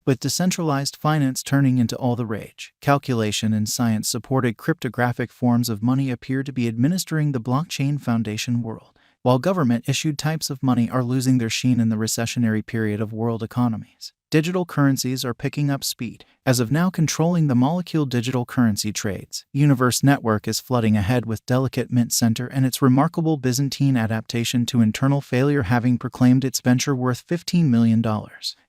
With decentralized finance turning into all the rage, calculation and science-supported cryptographic forms of money appear to be administering the blockchain foundation world, while government-issued types of money are losing their sheen in the recessionary period of world economies. Digital currencies are picking up speed. As of now, controlling the molecule digital currency trades, Universe Network is flooding ahead with delicate Mint Center and its remarkable Byzantine adaptation to internal failure, having proclaimed its venture worth $15 million.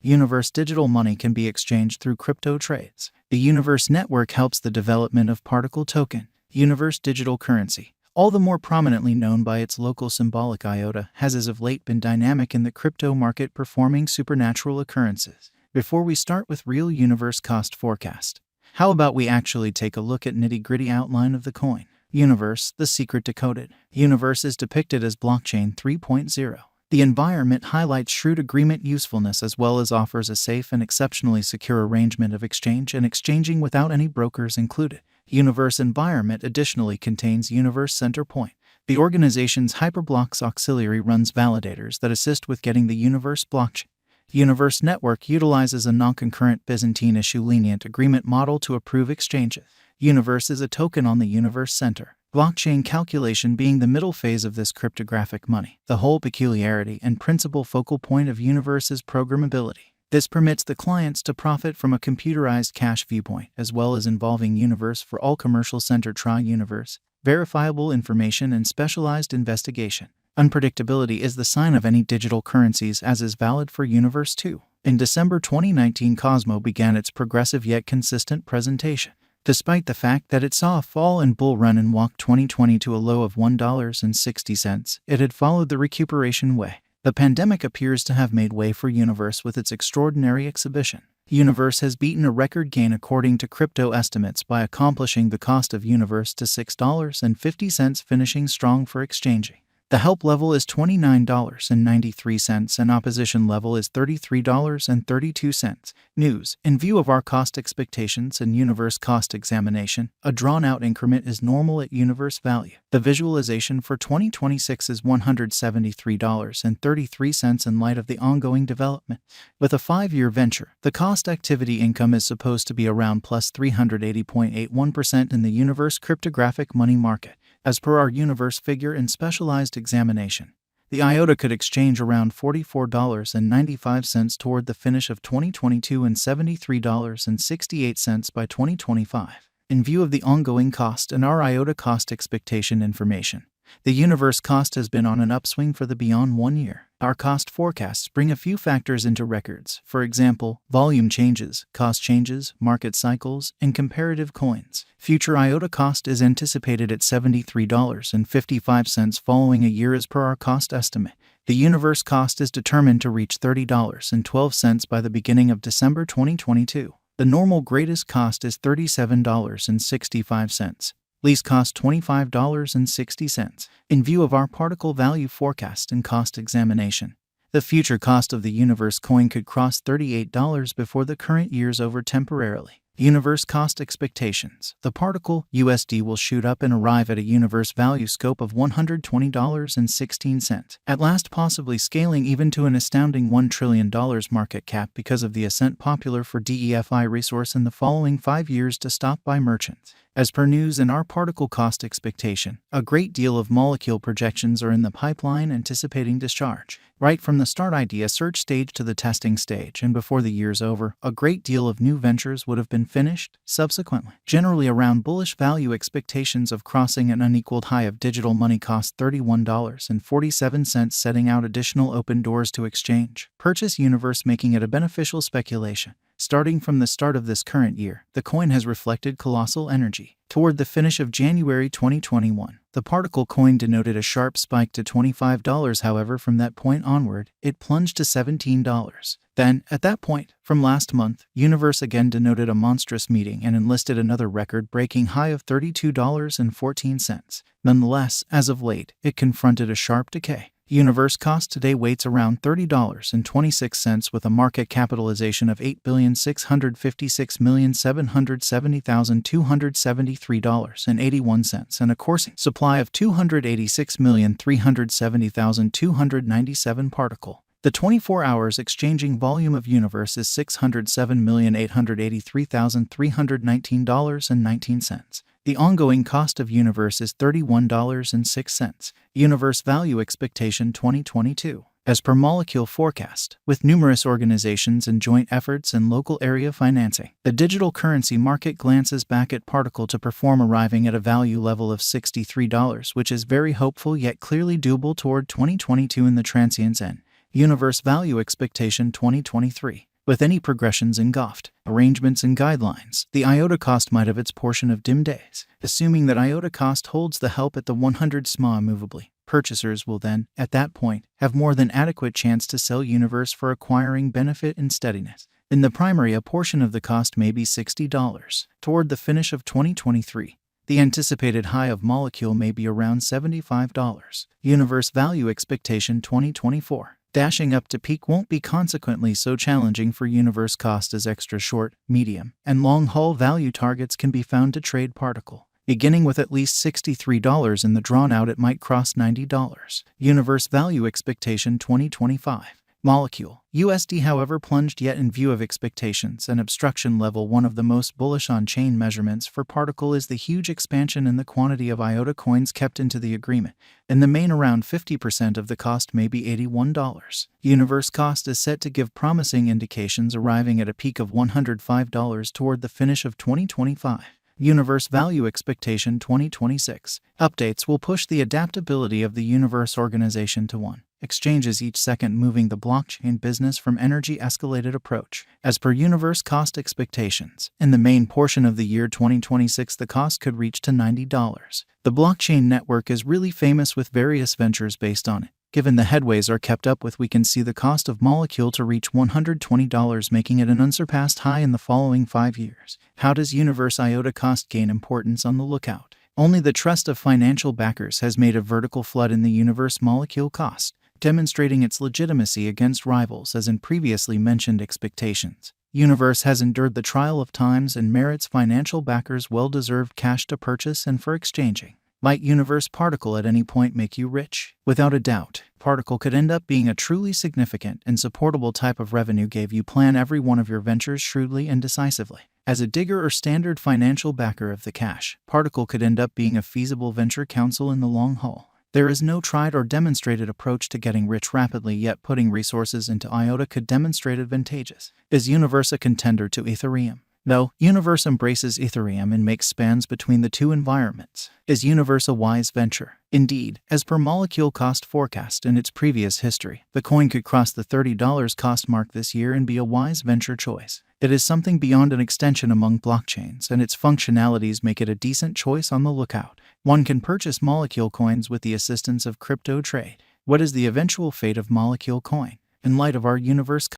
Universe digital money can be exchanged through crypto trades. The Universe Network helps the development of particle token, Universe digital currency, all the more prominently known by its local symbolic iota, has as of late been dynamic in the crypto market, performing supernatural occurrences. Before we start with real Universe cost forecast, how about we actually take a look at nitty-gritty outline of the coin? Universe, the secret decoded. Universe is depicted as blockchain 3.0. The environment highlights shrewd agreement usefulness as well as offers a safe and exceptionally secure arrangement of exchange and exchanging without any brokers included. Universe environment additionally contains Universe Center Point. The organization's Hyperblocks auxiliary runs validators that assist with getting the Universe blockchain. Universe Network utilizes a non-concurrent Byzantine issue lenient agreement model to approve exchanges. Universe is a token on the Universe Center blockchain, calculation being the middle phase of this cryptographic money. The whole peculiarity and principal focal point of Universe is programmability. This permits the clients to profit from a computerized cash viewpoint, as well as involving Universe for all commercial center Universe, verifiable information and specialized investigation. Unpredictability is the sign of any digital currencies, as is valid for Universe 2. In December 2019, Cosmo began its progressive yet consistent presentation. Despite the fact that it saw a fall and bull run and walked 2020 to a low of $1.60, it had followed the recuperation way. The pandemic appears to have made way for Universe with its extraordinary exhibition. Universe has beaten a record gain according to crypto estimates by accomplishing the cost of Universe to $6.50, finishing strong for exchanging. The help level is $29.93 and opposition level is $33.32. News: in view of our cost expectations and Universe cost examination, a drawn-out increment is normal at Universe value. The visualization for 2026 is $173.33 in light of the ongoing development. With a 5-year venture, the cost activity income is supposed to be around plus 380.81% in the Universe cryptographic money market. As per our Universe figure and specialized examination, the IOTA could exchange around $44.95 toward the finish of 2022 and $73.68 by 2025. In view of the ongoing cost and our IOTA cost expectation information, the Universe cost has been on an upswing for the beyond 1 year. Our cost forecasts bring a few factors into records, for example, volume changes, cost changes, market cycles, and comparative coins. Future IOTA cost is anticipated at $73.55 following a year as per our cost estimate. The Universe cost is determined to reach $30.12 by the beginning of December 2022. The normal greatest cost is $37.65. Lease cost $25.60. In view of our particle value forecast and cost examination, the future cost of the Universe coin could cross $38 before the current year's over temporarily. Universe cost expectations. The particle USD will shoot up and arrive at a Universe value scope of $120.16, at last possibly scaling even to an astounding $1 trillion market cap because of the ascent popular for DeFi resource in the following 5 years to stop by merchants. As per news and our particle cost expectation, a great deal of molecule projections are in the pipeline anticipating discharge. Right from the start idea search stage to the testing stage, and before the year's over, a great deal of new ventures would have been finished subsequently. Generally around bullish value expectations of crossing an unequaled high of digital money cost $31.47, setting out additional open doors to exchange. Purchase Universe, making it a beneficial speculation. Starting from the start of this current year, the coin has reflected colossal energy. Toward the finish of January 2021, the particle coin denoted a sharp spike to $25. However, from that point onward, it plunged to $17. Then, at that point, from last month, Universe again denoted a monstrous meeting and enlisted another record-breaking high of $32.14. Nonetheless, as of late, it confronted a sharp decay. Universe cost today weights around $30.26 with a market capitalization of $8,656,770,273.81 and a coursing supply of 286,370,297 particle. The The 24 hours exchanging volume of Universe is $607,883,319.19. The ongoing cost of Universe is $31.06. Universe Value Expectation 2022. As per Molecule Forecast, with numerous organizations and joint efforts and local area financing, the digital currency market glances back at Particle to perform, arriving at a value level of $63, which is very hopeful yet clearly doable toward 2022 in the transient's end. Universe Value Expectation 2023. With any progressions in GOFT, arrangements and guidelines, the IOTA cost might have its portion of dim days. Assuming that IOTA cost holds the help at the 100 SMA immovably, purchasers will then, at that point, have more than adequate chance to sell Universe for acquiring benefit and steadiness. In the primary, a portion of the cost may be $60. Toward the finish of 2023, the anticipated high of Molecule may be around $75. Universe Value Expectation 2024. Dashing up to peak won't be consequently so challenging for Universe cost, as extra short, medium, and long-haul value targets can be found to trade Particle. Beginning with at least $63 in the drawn out, it might cross $90. Universe Value Expectation 2025. Molecule. USD, however, plunged yet in view of expectations and obstruction level. One of the most bullish on-chain measurements for Particle is the huge expansion in the quantity of IOTA coins kept into the agreement. In the main, around 50% of the cost may be $81. Universe cost is set to give promising indications, arriving at a peak of $105 toward the finish of 2025. Universe Value Expectation 2026. Updates will push the adaptability of the Universe organization to one exchanges each second, moving the blockchain business from energy escalated approach. As per Universe cost expectations, in the main portion of the year 2026, the cost could reach to $90. The blockchain network is really famous with various ventures based on it. Given the headways are kept up with, we can see the cost of Molecule to reach $120, making it an unsurpassed high in the following 5 years. How does Universe IOTA cost gain importance? On the lookout. Only the trust of financial backers has made a vertical flood in the Universe Molecule cost, demonstrating its legitimacy against rivals as in previously mentioned expectations. Universe has endured the trial of times and merits financial backers' well-deserved cash to purchase and for exchanging. Might Universe Particle at any point make you rich? Without a doubt, Particle could end up being a truly significant and supportable type of revenue gave you plan every one of your ventures shrewdly and decisively. As a digger or standard financial backer of the cash, Particle could end up being a feasible venture counsel in the long haul. There is no tried or demonstrated approach to getting rich rapidly, yet putting resources into IOTA could demonstrate advantageous. Is Universe a contender to Ethereum? No, Universe embraces Ethereum and makes spans between the two environments. Is Universe a wise venture? Indeed, as per Molecule Cost Forecast in its previous history, the coin could cross the $30 cost mark this year and be a wise venture choice. It is something beyond an extension among blockchains, and its functionalities make it a decent choice. On the lookout. One can purchase Molecule coins with the assistance of crypto trade. What is the eventual fate of Molecule coin? In light of our Universe